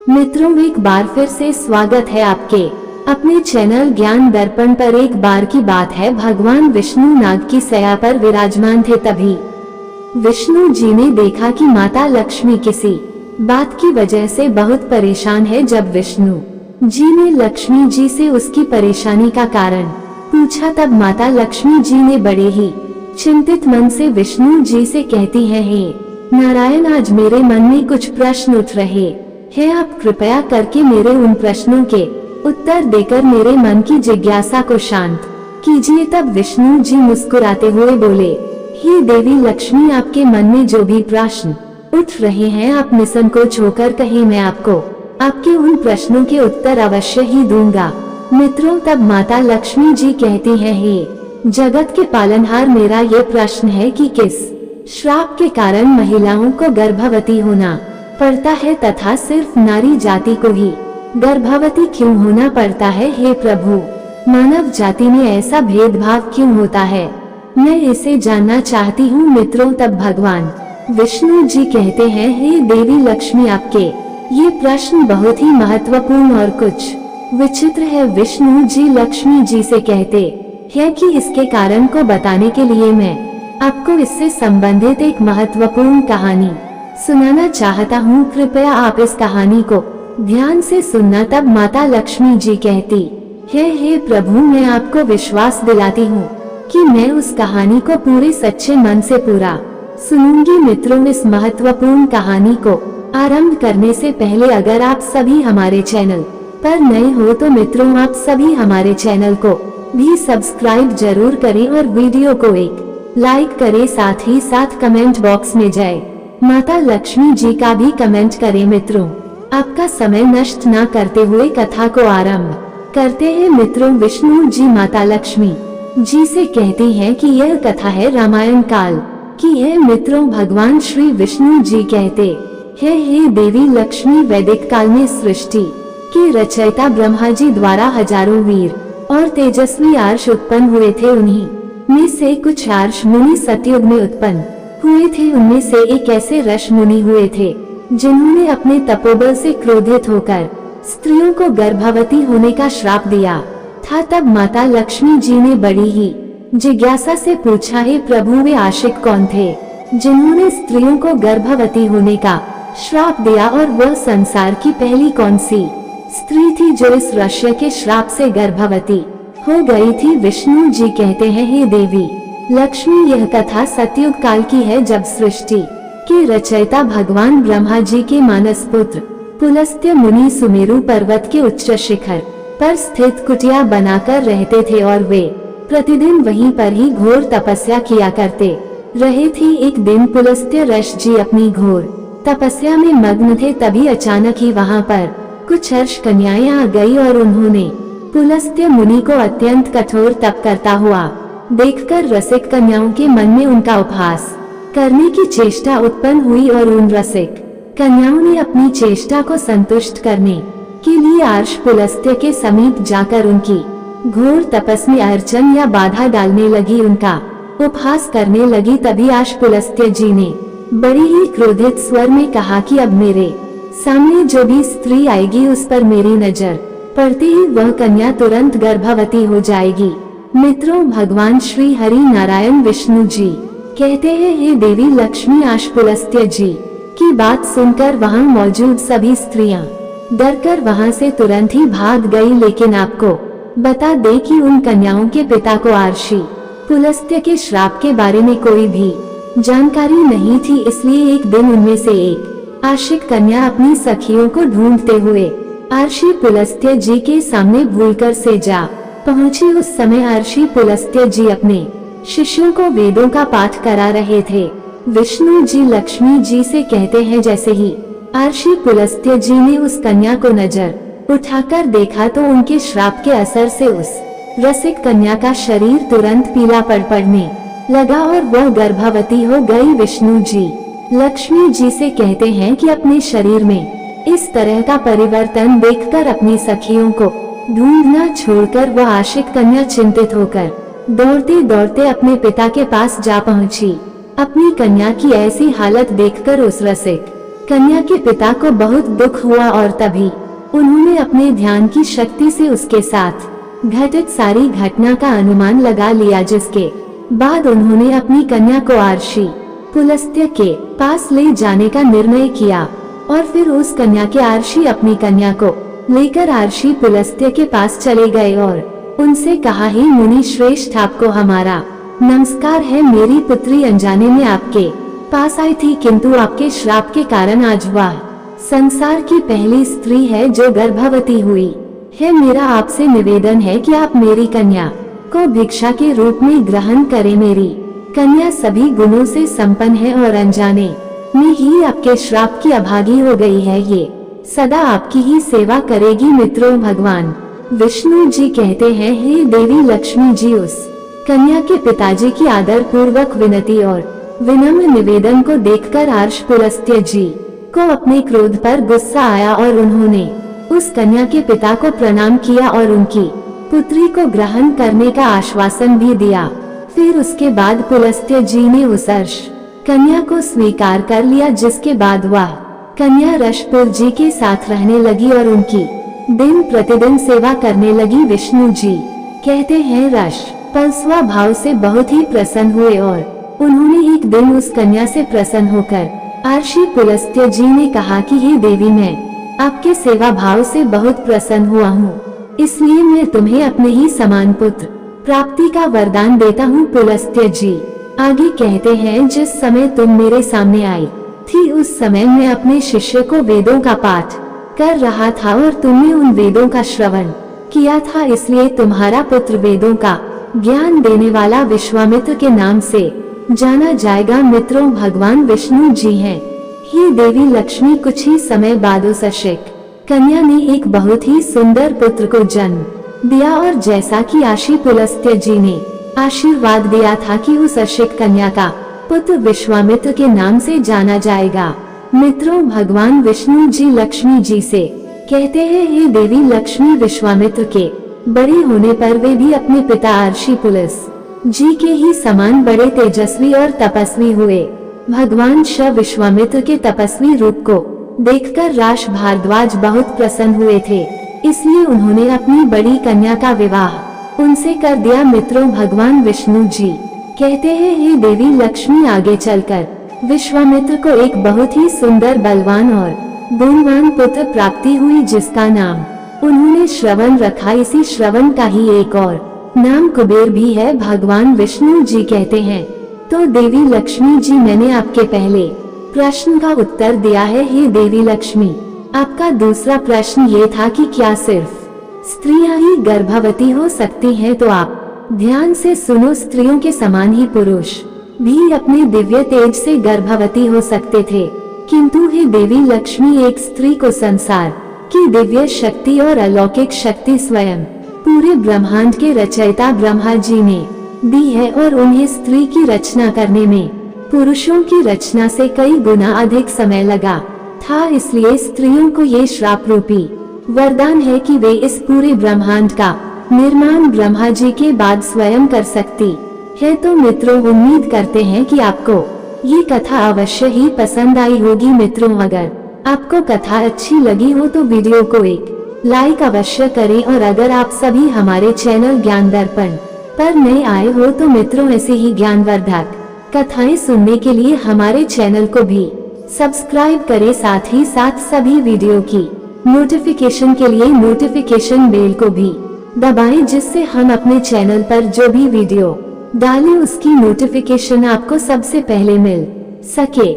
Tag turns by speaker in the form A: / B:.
A: मित्रों, एक बार फिर से स्वागत है आपके अपने चैनल ज्ञान दर्पण पर। एक बार की बात है, भगवान विष्णु नाग की सया पर विराजमान थे। तभी विष्णु जी ने देखा कि माता लक्ष्मी किसी बात की वजह से बहुत परेशान है। जब विष्णु जी ने लक्ष्मी जी से उसकी परेशानी का कारण पूछा, तब माता लक्ष्मी जी ने बड़े ही चिंतित मन से विष्णु जी से कहती है, हे नारायण, आज मेरे मन में कुछ प्रश्न उठ रहे हैं। आप कृपया करके मेरे उन प्रश्नों के उत्तर देकर मेरे मन की जिज्ञासा को शांत कीजिए। तब विष्णु जी मुस्कुराते हुए बोले, हे देवी लक्ष्मी, आपके मन में जो भी प्रश्न उठ रहे हैं, आप निसंकोच होकर कहें, मैं आपको आपके उन प्रश्नों के उत्तर अवश्य ही दूंगा। मित्रों, तब माता लक्ष्मी जी कहती हैं, हे जगत के पालनहार, मेरा ये प्रश्न है कि किस श्राप के कारण महिलाओं को गर्भवती होना पड़ता है तथा सिर्फ नारी जाति को ही गर्भवती क्यों होना पड़ता है। हे प्रभु, मानव जाति में ऐसा भेदभाव क्यों होता है, मैं इसे जानना चाहती हूँ। मित्रों, तब भगवान विष्णु जी कहते हैं, हे देवी लक्ष्मी, आपके ये प्रश्न बहुत ही महत्वपूर्ण और कुछ विचित्र है। विष्णु जी लक्ष्मी जी से कहते हैं कि इसके कारण को बताने के लिए मैं आपको इससे संबंधित एक महत्वपूर्ण कहानी सुनाना चाहता हूँ। कृपया आप इस कहानी को ध्यान से सुनना। तब माता लक्ष्मी जी कहती है, हे प्रभु, मैं आपको विश्वास दिलाती हूँ कि मैं उस कहानी को पूरे सच्चे मन से पूरा सुनूंगी। मित्रों, इस महत्वपूर्ण कहानी को आरंभ करने से पहले अगर आप सभी हमारे चैनल पर नए हो तो मित्रों, आप सभी हमारे चैनल को भी सब्सक्राइब जरूर करें और वीडियो को एक लाइक करें। साथ ही साथ कमेंट बॉक्स में जय माता लक्ष्मी जी का भी कमेंट करें। मित्रों, आपका समय नष्ट न करते हुए कथा को आरंभ करते हैं। मित्रों, विष्णु जी माता लक्ष्मी जी से कहती हैं कि यह कथा है रामायण काल की है। मित्रों, भगवान श्री विष्णु जी कहते हैं, हे देवी लक्ष्मी, वैदिक काल में सृष्टि के रचयिता ब्रह्मा जी द्वारा हजारों वीर और तेजस्वी आर्ष उत्पन्न हुए थे। उन्हीं में से कुछ आर्ष मुनि सतयुग में उत्पन्न हुए थे। उनमें से एक ऐसे ऋषि मुनि हुए थे जिन्होंने अपने तपोबल से क्रोधित होकर स्त्रियों को गर्भवती होने का श्राप दिया था। तब माता लक्ष्मी जी ने बड़ी ही जिज्ञासा से पूछा, हे प्रभु, वे आशिक कौन थे जिन्होंने स्त्रियों को गर्भवती होने का श्राप दिया, और वह संसार की पहली कौन सी स्त्री थी जो इस ऋषि के श्राप से गर्भवती हो गई थी। विष्णु जी कहते हैं, हे देवी लक्ष्मी, यह कथा सतयुग काल की है, जब सृष्टि के रचयिता भगवान ब्रह्मा जी के मानस पुत्र पुलस्त्य मुनि सुमेरु पर्वत के उच्च शिखर पर स्थित कुटिया बनाकर रहते थे और वे प्रतिदिन वहीं पर ही घोर तपस्या किया करते रहे थे। एक दिन पुलस्त्य ऋषि जी अपनी घोर तपस्या में मग्न थे। तभी अचानक ही वहां पर कुछ अर्ष कन्याएं आ गई और उन्होंने पुलस्त्य मुनि को अत्यंत कठोर तप करता हुआ देखकर रसिक कन्याओं के मन में उनका उपहास करने की चेष्टा उत्पन्न हुई और उन रसिक कन्याओं ने अपनी चेष्टा को संतुष्ट करने के लिए आर्ष पुलस्त्य के समीप जाकर उनकी घोर तपस में अर्चन या बाधा डालने लगी, उनका उपहास करने लगी। तभी आर्ष पुलस्त्य जी ने बड़ी ही क्रोधित स्वर में कहा कि अब मेरे सामने जो भी स्त्री आएगी उस पर मेरी नजर पड़ते ही वह कन्या तुरंत गर्भवती हो जाएगी। मित्रों, भगवान श्री हरि नारायण विष्णु जी कहते हैं, हे देवी लक्ष्मी, आर्ष पुलस्त्य जी की बात सुनकर वहां मौजूद सभी स्त्रियां डरकर वहां से तुरंत ही भाग गई। लेकिन आपको बता दे कि उन कन्याओं के पिता को आर्षि पुलस्त्य के श्राप के बारे में कोई भी जानकारी नहीं थी। इसलिए एक दिन उनमें से एक आशिक कन्या अपनी सखियों को ढूंढते हुए आर्षि पुलस्त्य जी के सामने भूलकर से जा पहुंची। उस समय आर्षि पुलस्त्य जी अपने शिष्यों को वेदों का पाठ करा रहे थे। विष्णु जी लक्ष्मी जी से कहते हैं, जैसे ही आर्षि पुलस्त्य जी ने उस कन्या को नजर उठाकर देखा तो उनके श्राप के असर से उस रसिक कन्या का शरीर तुरंत पीला पड़ने लगा और वह गर्भवती हो गई। विष्णु जी लक्ष्मी जी से कहते हैं कि अपने शरीर में इस तरह का परिवर्तन देखकर अपनी सखियों को ढूंढना छोड़कर वह आशिक कन्या चिंतित होकर दौड़ते दौड़ते अपने पिता के पास जा पहुंची। अपनी कन्या की ऐसी हालत देखकर उस रसिक कन्या के पिता को बहुत दुख हुआ और तभी उन्होंने अपने ध्यान की शक्ति से उसके साथ घटित सारी घटना का अनुमान लगा लिया, जिसके बाद उन्होंने अपनी कन्या को आर्षि पुलस्त्य के पास ले जाने का निर्णय किया और फिर उस कन्या के आर्षि अपनी कन्या को लेकर आर्षि पुलस्त्य के पास चले गए और उनसे कहा, हे मुनि श्रेष्ठ, आपको हमारा नमस्कार है। मेरी पुत्री अनजाने में आपके पास आई थी, किंतु आपके श्राप के कारण आज वह संसार की पहली स्त्री है जो गर्भवती हुई है। मेरा आपसे निवेदन है कि आप मेरी कन्या को भिक्षा के रूप में ग्रहण करें। मेरी कन्या सभी गुणों से संपन्न है और अनजाने में ही आपके श्राप की अभागी हो गई है। ये सदा आपकी ही सेवा करेगी। मित्रों, भगवान विष्णु जी कहते हैं, हे देवी लक्ष्मी जी, उस कन्या के पिताजी की आदर पूर्वक विनती और विनम्र निवेदन को देखकर आर्ष पुलस्त्य जी को अपने क्रोध पर गुस्सा आया और उन्होंने उस कन्या के पिता को प्रणाम किया और उनकी पुत्री को ग्रहण करने का आश्वासन भी दिया। फिर उसके बाद पुलस्त्य जी ने उस अर्ष कन्या को स्वीकार कर लिया, जिसके बाद वह कन्या रशपुर जी के साथ रहने लगी और उनकी दिन प्रतिदिन सेवा करने लगी। विष्णु जी कहते हैं, रश पल स्वभाव से बहुत ही प्रसन्न हुए और उन्होंने एक दिन उस कन्या से प्रसन्न होकर आर्षि पुलस्त्य जी ने कहा कि हे देवी, मैं आपके सेवा भाव से बहुत प्रसन्न हुआ हूँ, इसलिए मैं तुम्हें अपने ही समान पुत्र प्राप्ति का वरदान देता हूँ। पुलस्त्य जी आगे कहते हैं, जिस समय तुम मेरे सामने आई थी उस समय मैं अपने शिष्य को वेदों का पाठ कर रहा था और तुमने उन वेदों का श्रवण किया था, इसलिए तुम्हारा पुत्र वेदों का ज्ञान देने वाला विश्वामित्र के नाम से जाना जाएगा। मित्रों, भगवान विष्णु जी हैं। हे देवी लक्ष्मी, कुछ ही समय बाद उस अशिक कन्या ने एक बहुत ही सुंदर पुत्र को जन्म दिया और जैसा कि आर्षि पुलस्त्य जी ने आशीर्वाद दिया था कि उस अशिक कन्या का पुत्र विश्वामित्र के नाम से जाना जाएगा। मित्रों, भगवान विष्णु जी लक्ष्मी जी से कहते हैं, हे देवी लक्ष्मी, विश्वामित्र के बड़े होने पर वे भी अपने पिता आर्षि पुलस जी के ही समान बड़े तेजस्वी और तपस्वी हुए। भगवान शिव विश्वामित्र के तपस्वी रूप को देखकर राज भारद्वाज बहुत प्रसन्न हुए थे, इसलिए उन्होंने अपनी बड़ी कन्या का विवाह उनसे कर दिया। मित्रों, भगवान विष्णु जी कहते हैं, हे देवी लक्ष्मी, आगे चलकर विश्वामित्र को एक बहुत ही सुंदर, बलवान और गुणवान पुत्र प्राप्ति हुई, जिसका नाम उन्होंने श्रवण रखा। इसी श्रवण का ही एक और नाम कुबेर भी है। भगवान विष्णु जी कहते हैं, तो देवी लक्ष्मी जी, मैंने आपके पहले प्रश्न का उत्तर दिया है। हे देवी लक्ष्मी, आपका दूसरा प्रश्न ये था कि क्या सिर्फ स्त्रियां ही गर्भवती हो सकती हैं, तो आप ध्यान से सुनो, स्त्रियों के समान ही पुरुष भी अपने दिव्य तेज से गर्भवती हो सकते थे, किंतु हे देवी लक्ष्मी, एक स्त्री को संसार की दिव्य शक्ति और अलौकिक शक्ति स्वयं पूरे ब्रह्मांड के रचयिता ब्रह्मा जी ने दी है और उन्हें स्त्री की रचना करने में पुरुषों की रचना से कई गुना अधिक समय लगा था। इसलिए स्त्रियों को ये श्राप रूपी वरदान है कि वे इस पूरे ब्रह्मांड का निर्माण ब्रह्मा जी के बाद स्वयं कर सकती है। तो मित्रों, उम्मीद करते हैं कि आपको ये कथा अवश्य ही पसंद आई होगी। मित्रों, अगर आपको कथा अच्छी लगी हो तो वीडियो को एक लाइक अवश्य करें और अगर आप सभी हमारे चैनल ज्ञान दर्पण पर नए आए हो तो मित्रों, ऐसे ही ज्ञानवर्धक कथाएं सुनने के लिए हमारे चैनल को भी सब्सक्राइब करें, साथ ही साथ सभी वीडियो की नोटिफिकेशन के लिए नोटिफिकेशन बेल को भी दबाएं, जिससे हम अपने चैनल पर जो भी वीडियो डालें उसकी नोटिफिकेशन आपको सबसे पहले मिल सके।